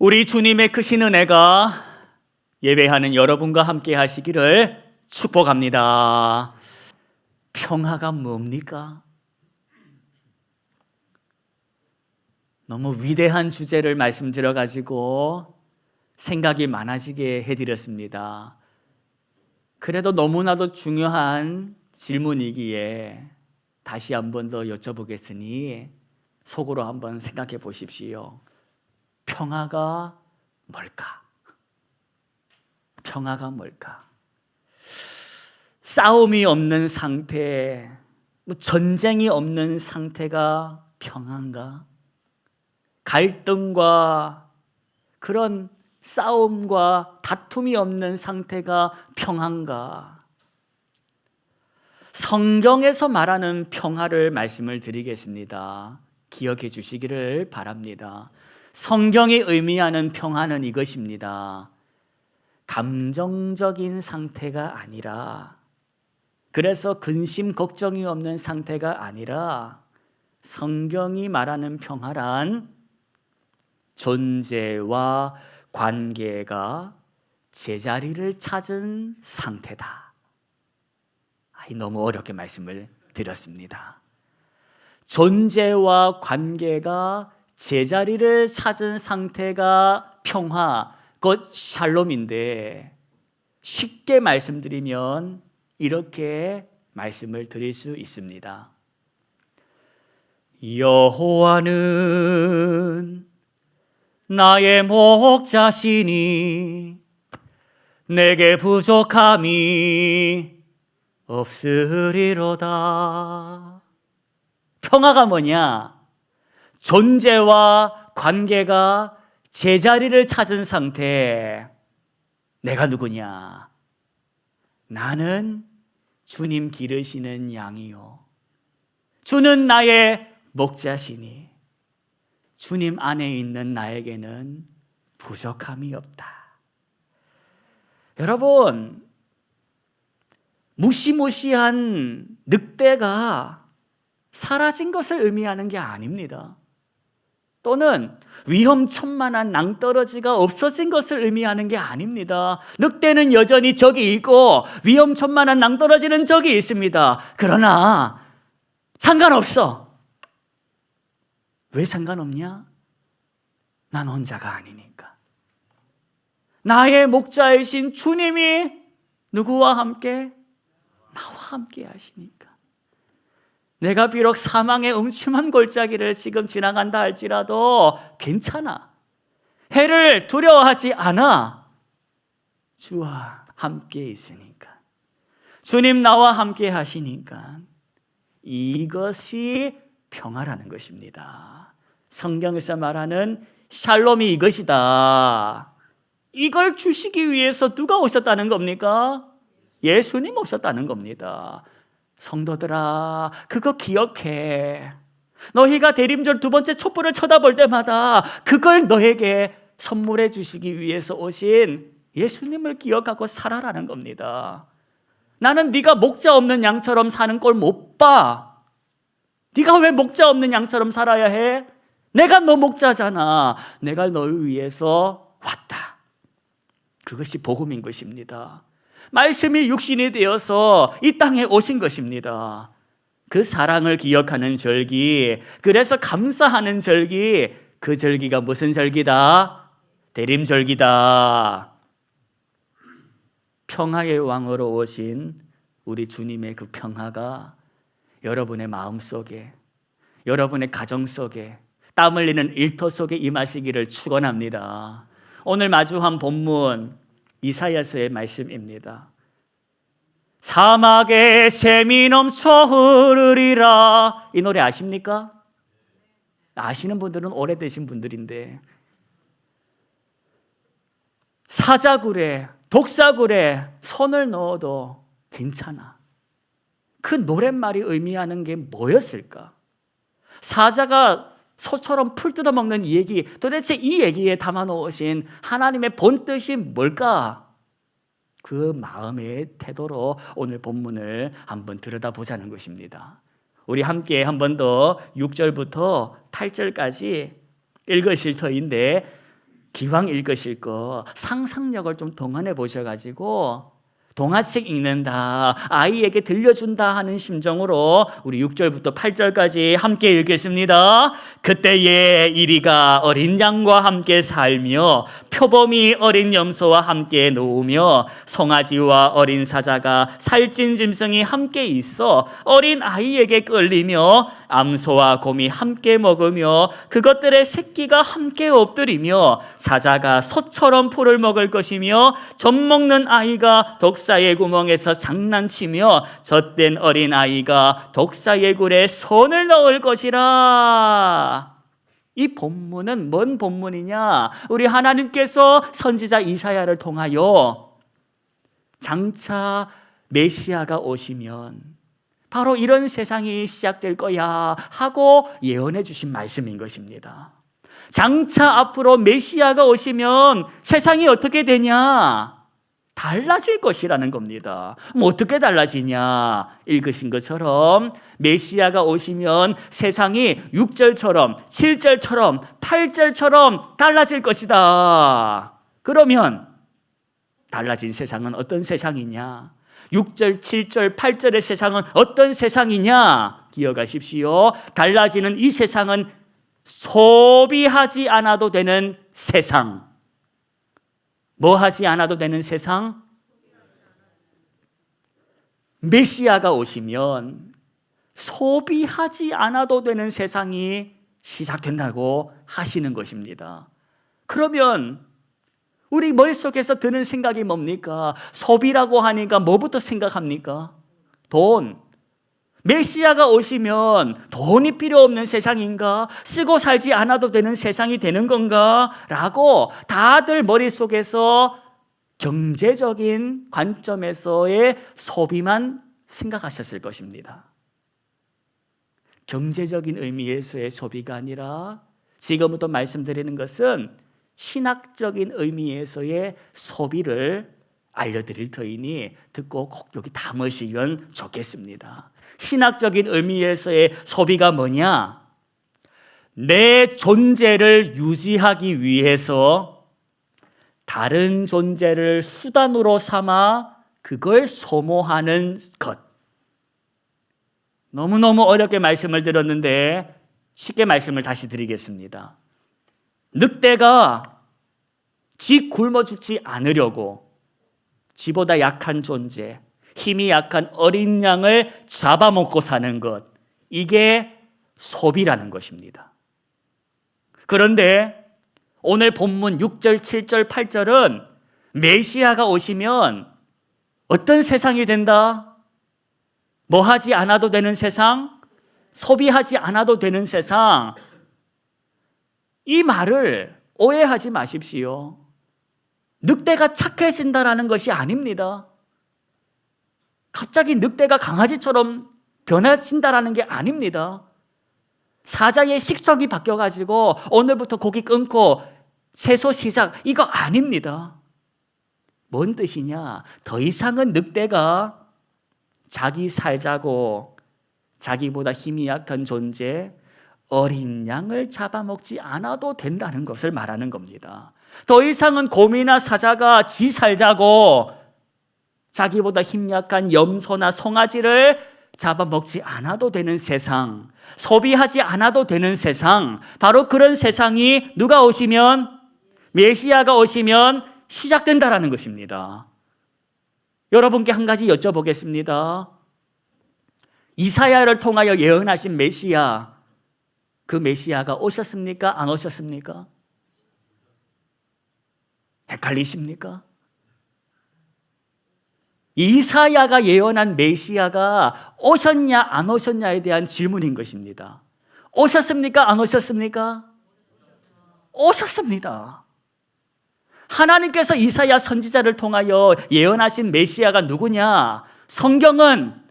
우리 주님의 크신 은혜가 예배하는 여러분과 함께 하시기를 축복합니다. 평화가 뭡니까? 너무 위대한 주제를 말씀드려가지고 생각이 많아지게 해드렸습니다. 그래도 너무나도 중요한 질문이기에 다시 한 번 더 여쭤보겠으니 속으로 한번 생각해 보십시오. 평화가 뭘까? 평화가 뭘까? 싸움이 없는 상태, 전쟁이 없는 상태가 평화인가? 갈등과 그런 싸움과 다툼이 없는 상태가 평화인가? 성경에서 말하는 평화를 말씀을 드리겠습니다. 기억해 주시기를 바랍니다. 성경이 의미하는 평화는 이것입니다. 감정적인 상태가 아니라, 그래서 근심 걱정이 없는 상태가 아니라, 성경이 말하는 평화란 존재와 관계가 제자리를 찾은 상태다. 너무 어렵게 말씀을 드렸습니다. 존재와 관계가 제자리를 찾은 상태가 평화, 곧 샬롬인데, 쉽게 말씀드리면 이렇게 말씀을 드릴 수 있습니다. 여호와는 나의 목자시니 내게 부족함이 없으리로다. 평화가 뭐냐? 존재와 관계가 제자리를 찾은 상태. 내가 누구냐? 나는 주님 기르시는 양이요, 주는 나의 목자시니 주님 안에 있는 나에게는 부족함이 없다. 여러분, 무시무시한 늑대가 사라진 것을 의미하는 게 아닙니다. 또는 위험천만한 낭떠러지가 없어진 것을 의미하는 게 아닙니다. 늑대는 여전히 저기 있고 위험천만한 낭떠러지는 저기 있습니다. 그러나 상관없어. 왜 상관없냐? 난 혼자가 아니니까. 나의 목자이신 주님이 누구와 함께? 나와 함께 하시니까. 내가 비록 사망의 음침한 골짜기를 지금 지나간다 할지라도 괜찮아. 해를 두려워하지 않아. 주와 함께 있으니까. 주님 나와 함께 하시니까. 이것이 평화라는 것입니다. 성경에서 말하는 샬롬이 이것이다. 이걸 주시기 위해서 누가 오셨다는 겁니까? 예수님 오셨다는 겁니다. 성도들아, 그거 기억해. 너희가 대림절 두 번째 촛불을 쳐다볼 때마다 그걸 너에게 선물해 주시기 위해서 오신 예수님을 기억하고 살아라는 겁니다. 나는 네가 목자 없는 양처럼 사는 꼴 못 봐. 네가 왜 목자 없는 양처럼 살아야 해? 내가 너 목자잖아. 내가 너를 위해서 왔다. 그것이 복음인 것입니다. 말씀이 육신이 되어서 이 땅에 오신 것입니다. 그 사랑을 기억하는 절기, 그래서 감사하는 절기, 그 절기가 무슨 절기다? 대림절기다. 평화의 왕으로 오신 우리 주님의 그 평화가 여러분의 마음 속에, 여러분의 가정 속에, 땀 흘리는 일터 속에 임하시기를 축원합니다. 오늘 마주한 본문 이사야서의 말씀입니다. 사막에 샘이 넘쳐 흐르리라. 이 노래 아십니까? 아시는 분들은 오래되신 분들인데, 사자굴에, 독사굴에 손을 넣어도 괜찮아. 그 노랫말이 의미하는 게 뭐였을까? 사자가 소처럼 풀 뜯어먹는 이 얘기, 도대체 이 얘기에 담아놓으신 하나님의 본뜻이 뭘까? 그 마음의 태도로 오늘 본문을 한번 들여다보자는 것입니다. 우리 함께 한 번 더 6절부터 8절까지 읽으실 터인데 기왕 읽으실 거 상상력을 좀 동원해 보셔가지고 동화책 읽는다, 아이에게 들려준다 하는 심정으로 우리 6절부터 8절까지 함께 읽겠습니다. 그때에 이리가 어린 양과 함께 살며 표범이 어린 염소와 함께 놓으며 송아지와 어린 사자가 살찐 짐승이 함께 있어 어린 아이에게 끌리며 암소와 곰이 함께 먹으며 그것들의 새끼가 함께 엎드리며 사자가 소처럼 풀을 먹을 것이며 젖 먹는 아이가 독사의 구멍에서 장난치며 젖된 어린 아이가 독사의 굴에 손을 넣을 것이라. 이 본문은 뭔 본문이냐? 우리 하나님께서 선지자 이사야를 통하여 장차 메시아가 오시면 바로 이런 세상이 시작될 거야 하고 예언해 주신 말씀인 것입니다. 장차 앞으로 메시아가 오시면 세상이 어떻게 되냐? 달라질 것이라는 겁니다. 뭐 어떻게 달라지냐? 읽으신 것처럼 메시아가 오시면 세상이 6절처럼 7절처럼 8절처럼 달라질 것이다. 그러면 달라진 세상은 어떤 세상이냐? 6절, 7절, 8절의 세상은 어떤 세상이냐? 기억하십시오. 달라지는 이 세상은 소비하지 않아도 되는 세상. 뭐 하지 않아도 되는 세상? 메시아가 오시면 소비하지 않아도 되는 세상이 시작된다고 하시는 것입니다. 그러면 우리 머릿속에서 드는 생각이 뭡니까? 소비라고 하니까 뭐부터 생각합니까? 돈. 메시아가 오시면 돈이 필요 없는 세상인가? 쓰고 살지 않아도 되는 세상이 되는 건가? 라고 다들 머릿속에서 경제적인 관점에서의 소비만 생각하셨을 것입니다. 경제적인 의미에서의 소비가 아니라 지금부터 말씀드리는 것은 신학적인 의미에서의 소비를 알려드릴 터이니 듣고 꼭 여기 담으시면 좋겠습니다. 신학적인 의미에서의 소비가 뭐냐? 내 존재를 유지하기 위해서 다른 존재를 수단으로 삼아 그걸 소모하는 것. 너무너무 어렵게 말씀을 드렸는데 쉽게 말씀을 다시 드리겠습니다. 늑대가 쥐 굶어 죽지 않으려고 쥐보다 약한 존재, 힘이 약한 어린 양을 잡아먹고 사는 것, 이게 소비라는 것입니다. 그런데 오늘 본문 6절, 7절, 8절은 메시아가 오시면 어떤 세상이 된다? 뭐 하지 않아도 되는 세상? 소비하지 않아도 되는 세상. 이 말을 오해하지 마십시오. 늑대가 착해진다라는 것이 아닙니다. 갑자기 늑대가 강아지처럼 변해진다라는 게 아닙니다. 사자의 식성이 바뀌어가지고 오늘부터 고기 끊고 채소 시작, 이거 아닙니다. 뭔 뜻이냐? 더 이상은 늑대가 자기 살자고 자기보다 힘이 약한 존재, 어린 양을 잡아먹지 않아도 된다는 것을 말하는 겁니다. 더 이상은 곰이나 사자가 지 살자고 자기보다 힘 약한 염소나 송아지를 잡아먹지 않아도 되는 세상, 소비하지 않아도 되는 세상, 바로 그런 세상이 누가 오시면, 메시아가 오시면 시작된다라는 것입니다. 여러분께 한 가지 여쭤보겠습니다. 이사야를 통하여 예언하신 메시아, 그 메시아가 오셨습니까? 안 오셨습니까? 헷갈리십니까? 이사야가 예언한 메시아가 오셨냐 안 오셨냐에 대한 질문인 것입니다. 오셨습니까? 안 오셨습니까? 오셨습니다. 하나님께서 이사야 선지자를 통하여 예언하신 메시아가 누구냐? 성경은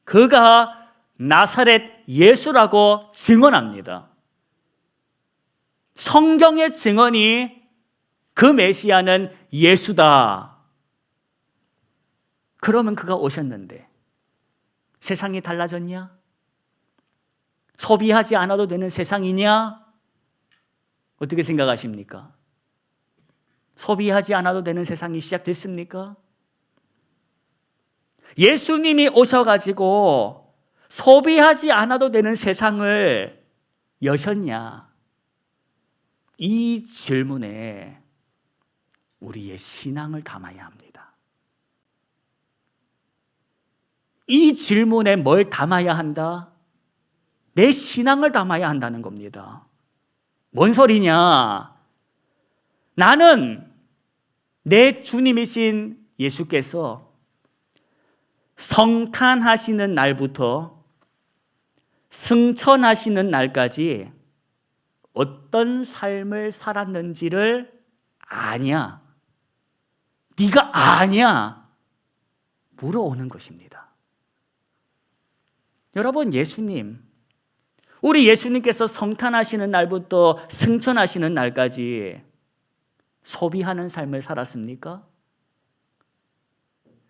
그가 나사렛 예수라고 증언합니다. 성경의 증언이 그 메시아는 예수다. 그러면 그가 오셨는데 세상이 달라졌냐? 소비하지 않아도 되는 세상이냐? 어떻게 생각하십니까? 소비하지 않아도 되는 세상이 시작됐습니까? 예수님이 오셔가지고 소비하지 않아도 되는 세상을 여셨냐? 이 질문에 우리의 신앙을 담아야 합니다. 이 질문에 뭘 담아야 한다? 내 신앙을 담아야 한다는 겁니다. 뭔 소리냐? 나는 내 주님이신 예수께서 성탄하시는 날부터 승천하시는 날까지 어떤 삶을 살았는지를 아냐? 네가 아냐? 물어오는 것입니다. 여러분, 우리 예수님께서 성탄하시는 날부터 승천하시는 날까지 소비하는 삶을 살았습니까?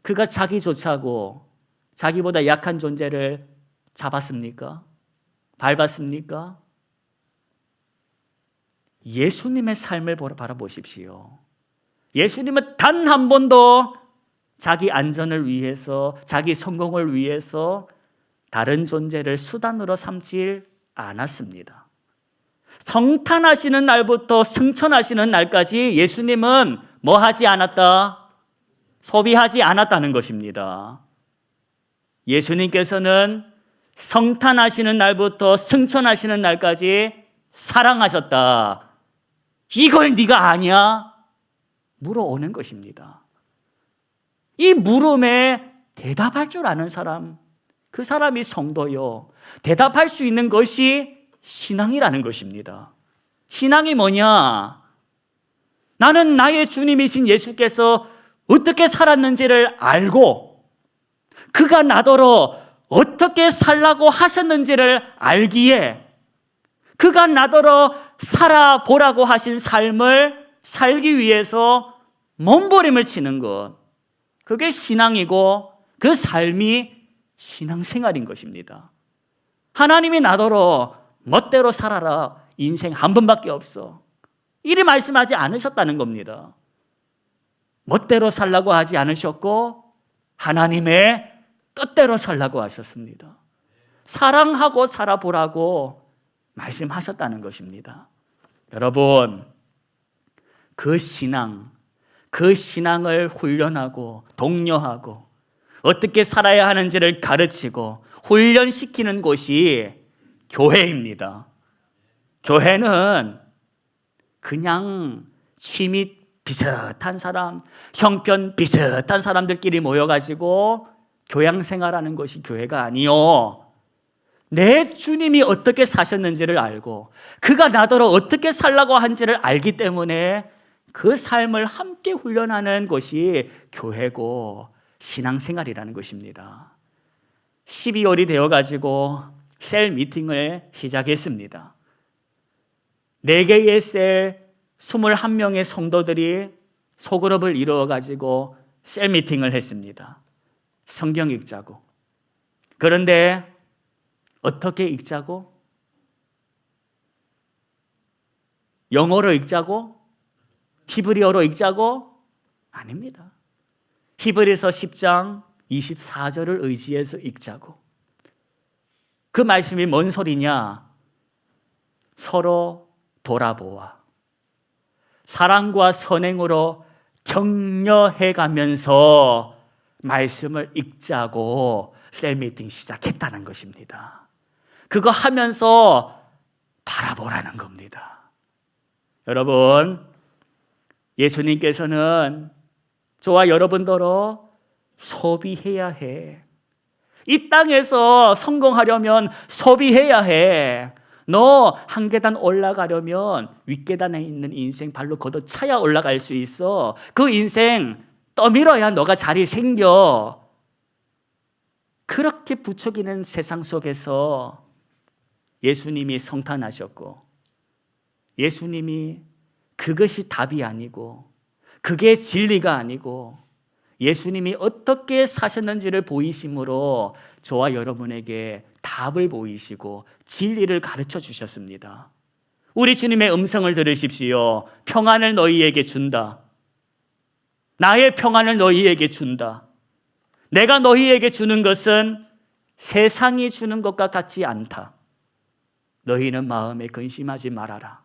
그가 자기 조차고 자기보다 약한 존재를 잡았습니까? 밟았습니까? 예수님의 삶을 바라보십시오. 예수님은 단 한 번도 자기 안전을 위해서, 자기 성공을 위해서 다른 존재를 수단으로 삼지 않았습니다. 성탄하시는 날부터 승천하시는 날까지 예수님은 뭐 하지 않았다? 소비하지 않았다는 것입니다. 예수님께서는 성탄하시는 날부터 승천하시는 날까지 사랑하셨다. 이걸 네가 아냐? 물어오는 것입니다. 이 물음에 대답할 줄 아는 사람, 그 사람이 성도요. 대답할 수 있는 것이 신앙이라는 것입니다. 신앙이 뭐냐? 나는 나의 주님이신 예수께서 어떻게 살았는지를 알고 그가 나더러 어떻게 살라고 하셨는지를 알기에 그가 나더러 살아보라고 하신 삶을 살기 위해서 몸부림을 치는 것, 그게 신앙이고 그 삶이 신앙생활인 것입니다. 하나님이 나더러 멋대로 살아라, 인생 한 번밖에 없어, 이리 말씀하지 않으셨다는 겁니다. 멋대로 살라고 하지 않으셨고 하나님의 뜻대로 살라고 하셨습니다. 사랑하고 살아보라고 말씀하셨다는 것입니다. 여러분, 그 신앙을 훈련하고 독려하고 어떻게 살아야 하는지를 가르치고 훈련시키는 곳이 교회입니다. 교회는 그냥 취미 비슷한 사람, 형편 비슷한 사람들끼리 모여가지고 교양생활하는 것이 교회가 아니요, 내 주님이 어떻게 사셨는지를 알고 그가 나더러 어떻게 살라고 한지를 알기 때문에 그 삶을 함께 훈련하는 것이 교회고 신앙생활이라는 것입니다. 12월이 되어가지고 셀 미팅을 시작했습니다. 4개의 셀 21명의 성도들이 소그룹을 이루어가지고 셀 미팅을 했습니다. 성경 읽자고. 그런데 어떻게 읽자고? 영어로 읽자고? 히브리어로 읽자고? 아닙니다. 히브리서 10장 24절을 의지해서 읽자고. 그 말씀이 뭔 소리냐? 서로 돌아보아 사랑과 선행으로 격려해가면서 말씀을 읽자고 셀미팅 시작했다는 것입니다. 그거 하면서 바라보라는 겁니다. 여러분, 예수님께서는 저와 여러분더러 소비해야 해. 이 땅에서 성공하려면 소비해야 해. 너 한 계단 올라가려면 윗계단에 있는 인생 발로 걷어차야 올라갈 수 있어. 그 인생 떠밀어야 너가 자리 생겨. 그렇게 부추기는 세상 속에서 예수님이 성탄하셨고, 예수님이 그것이 답이 아니고 그게 진리가 아니고 예수님이 어떻게 사셨는지를 보이심으로 저와 여러분에게 답을 보이시고 진리를 가르쳐 주셨습니다. 우리 주님의 음성을 들으십시오. 평안을 너희에게 준다. 나의 평안을 너희에게 준다. 내가 너희에게 주는 것은 세상이 주는 것과 같지 않다. 너희는 마음에 근심하지 말아라.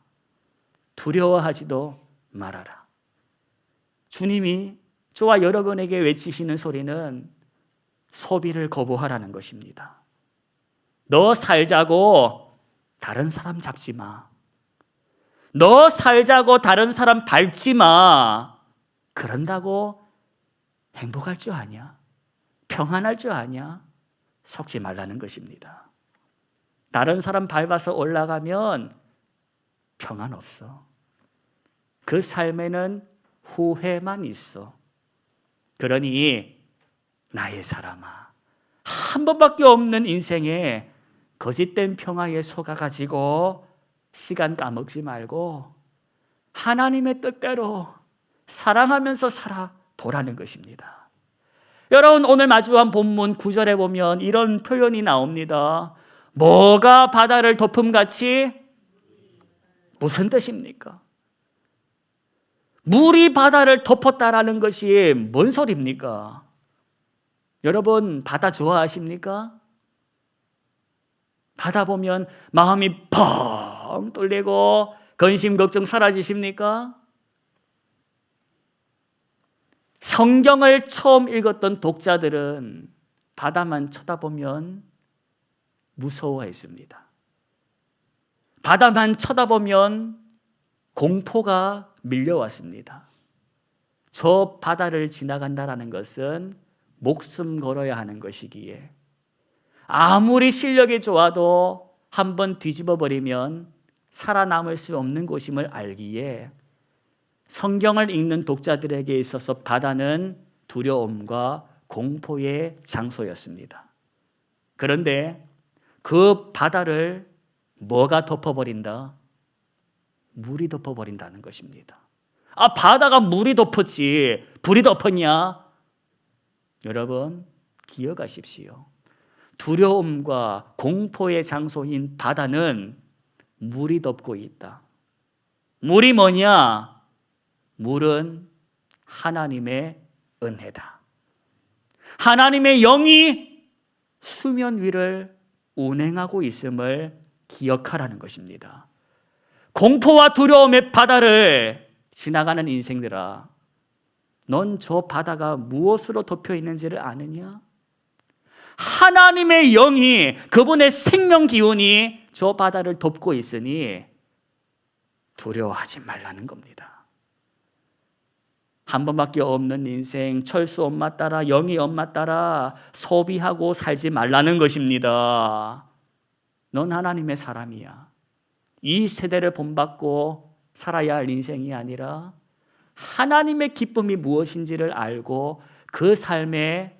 두려워하지도 말아라. 주님이 저와 여러분에게 외치시는 소리는 소비를 거부하라는 것입니다. 너 살자고 다른 사람 잡지 마. 너 살자고 다른 사람 밟지 마. 그런다고 행복할 줄 아냐? 평안할 줄 아냐? 속지 말라는 것입니다. 다른 사람 밟아서 올라가면 평안 없어. 그 삶에는 후회만 있어. 그러니 나의 사람아, 한 번밖에 없는 인생에 거짓된 평화에 속아가지고 시간 까먹지 말고 하나님의 뜻대로 사랑하면서 살아보라는 것입니다. 여러분, 오늘 마주한 본문 9절에 보면 이런 표현이 나옵니다. 뭐가 바다를 덮음같이? 무슨 뜻입니까? 물이 바다를 덮었다라는 것이 뭔 소리입니까? 여러분, 바다 좋아하십니까? 바다 보면 마음이 펑 뚫리고 근심 걱정 사라지십니까? 성경을 처음 읽었던 독자들은 바다만 쳐다보면 무서워했습니다. 바다만 쳐다보면 공포가 밀려왔습니다. 저 바다를 지나간다는 것은 목숨 걸어야 하는 것이기에 아무리 실력이 좋아도 한번 뒤집어 버리면 살아남을 수 없는 곳임을 알기에 성경을 읽는 독자들에게 있어서 바다는 두려움과 공포의 장소였습니다. 그런데 그 바다를 뭐가 덮어버린다? 물이 덮어버린다는 것입니다. 아, 바다가 물이 덮었지 불이 덮었냐? 여러분, 기억하십시오. 두려움과 공포의 장소인 바다는 물이 덮고 있다. 물이 뭐냐? 물은 하나님의 은혜다. 하나님의 영이 수면 위를 운행하고 있음을 기억하라는 것입니다. 공포와 두려움의 바다를 지나가는 인생들아, 넌 저 바다가 무엇으로 덮여 있는지를 아느냐? 하나님의 영이, 그분의 생명 기운이 저 바다를 덮고 있으니 두려워하지 말라는 겁니다. 한 번밖에 없는 인생, 철수 엄마 따라, 영희 엄마 따라 소비하고 살지 말라는 것입니다. 넌 하나님의 사람이야. 이 세대를 본받고 살아야 할 인생이 아니라 하나님의 기쁨이 무엇인지를 알고 그 삶에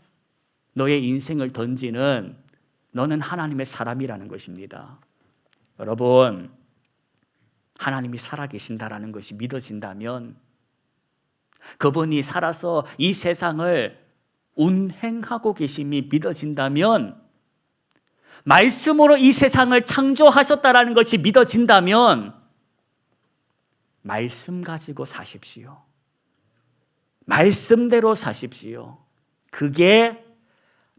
너의 인생을 던지는 너는 하나님의 사람이라는 것입니다. 여러분, 하나님이 살아계신다라는 것이 믿어진다면, 그분이 살아서 이 세상을 운행하고 계심이 믿어진다면, 말씀으로 이 세상을 창조하셨다라는 것이 믿어진다면 말씀 가지고 사십시오. 말씀대로 사십시오. 그게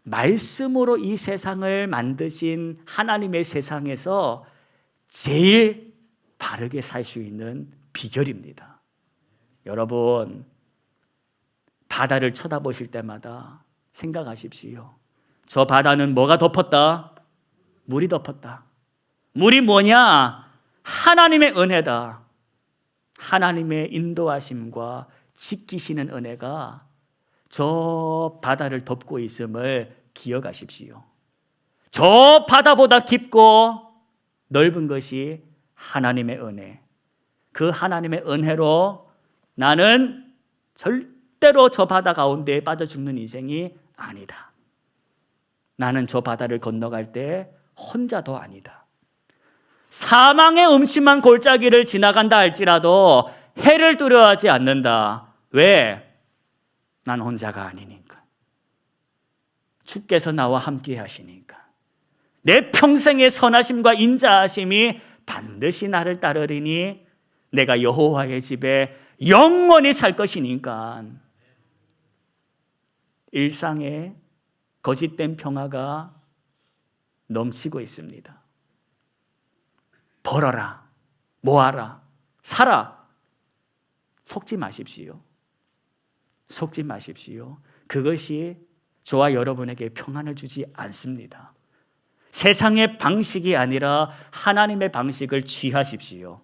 말씀으로 이 세상을 만드신 하나님의 세상에서 제일 바르게 살 수 있는 비결입니다. 여러분, 바다를 쳐다보실 때마다 생각하십시오. 저 바다는 뭐가 덮었다? 물이 덮었다. 물이 뭐냐? 하나님의 은혜다. 하나님의 인도하심과 지키시는 은혜가 저 바다를 덮고 있음을 기억하십시오. 저 바다보다 깊고 넓은 것이 하나님의 은혜. 그 하나님의 은혜로 나는 절대로 저 바다 가운데에 빠져 죽는 인생이 아니다. 나는 저 바다를 건너갈 때 혼자도 아니다. 사망의 음침한 골짜기를 지나간다 할지라도 해를 두려워하지 않는다. 왜? 난 혼자가 아니니까. 주께서 나와 함께 하시니까. 내 평생의 선하심과 인자하심이 반드시 나를 따르리니 내가 여호와의 집에 영원히 살 것이니까. 일상에 거짓된 평화가 넘치고 있습니다. 벌어라, 모아라, 사라. 속지 마십시오. 속지 마십시오. 그것이 저와 여러분에게 평안을 주지 않습니다. 세상의 방식이 아니라 하나님의 방식을 취하십시오.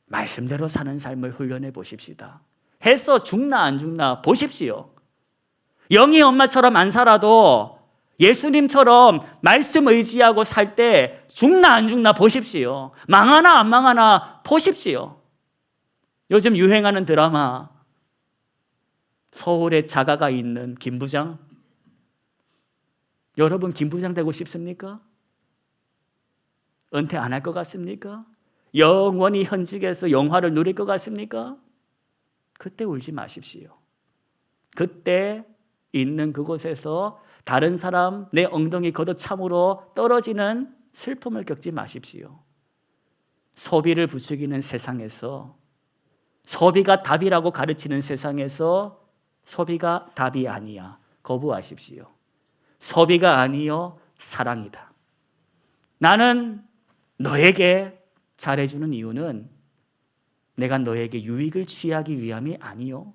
말씀대로 사는 삶을 훈련해 보십시다. 해서 죽나 안 죽나 보십시오. 영희 엄마처럼 안 살아도 예수님처럼 말씀 의지하고 살 때 죽나 안 죽나 보십시오. 망하나 안 망하나 보십시오. 요즘 유행하는 드라마, 서울에 자가가 있는 김부장. 여러분 김부장 되고 싶습니까? 은퇴 안 할 것 같습니까? 영원히 현직에서 영화를 누릴 것 같습니까? 그때 울지 마십시오. 그때 있는 그곳에서 다른 사람 내 엉덩이 걷어참으로 떨어지는 슬픔을 겪지 마십시오. 소비를 부추기는 세상에서, 소비가 답이라고 가르치는 세상에서 소비가 답이 아니야. 거부하십시오. 소비가 아니요 사랑이다. 나는 너에게 잘해주는 이유는 내가 너에게 유익을 취하기 위함이 아니요,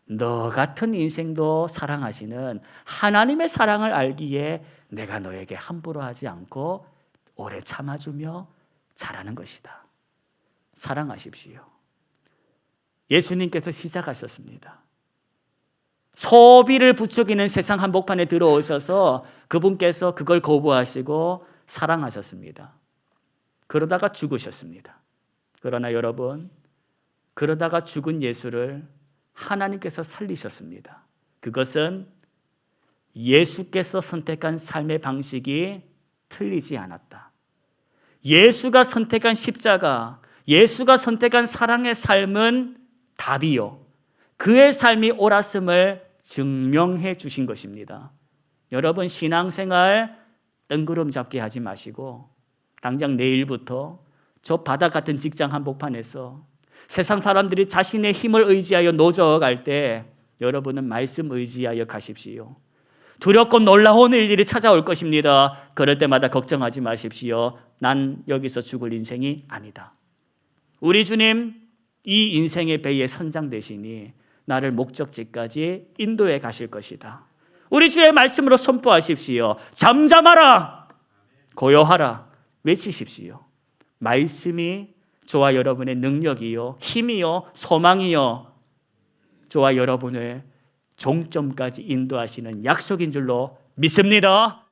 너 같은 인생도 사랑하시는 하나님의 사랑을 알기에 내가 너에게 함부로 하지 않고 오래 참아주며 잘하는 것이다. 사랑하십시오. 예수님께서 시작하셨습니다. 소비를 부추기는 세상 한복판에 들어오셔서 그분께서 그걸 거부하시고 사랑하셨습니다. 그러다가 죽으셨습니다. 그러나 여러분, 그러다가 죽은 예수를 하나님께서 살리셨습니다. 그것은 예수께서 선택한 삶의 방식이 틀리지 않았다. 예수가 선택한 십자가, 예수가 선택한 사랑의 삶은 답이요, 그의 삶이 옳았음을 증명해 주신 것입니다. 여러분, 신앙생활 뜬구름 잡기 하지 마시고 당장 내일부터 저 바다 같은 직장 한복판에서 세상 사람들이 자신의 힘을 의지하여 노져갈 때 여러분은 말씀 의지하여 가십시오. 두렵고 놀라운 일들이 찾아올 것입니다. 그럴 때마다 걱정하지 마십시오. 난 여기서 죽을 인생이 아니다. 우리 주님 이 인생의 배의 선장 되시니 나를 목적지까지 인도해 가실 것이다. 우리 주의 말씀으로 선포하십시오. 잠잠하라, 고요하라 외치십시오. 말씀이 저와 여러분의 능력이요, 힘이요, 소망이요, 저와 여러분을 종점까지 인도하시는 약속인 줄로 믿습니다.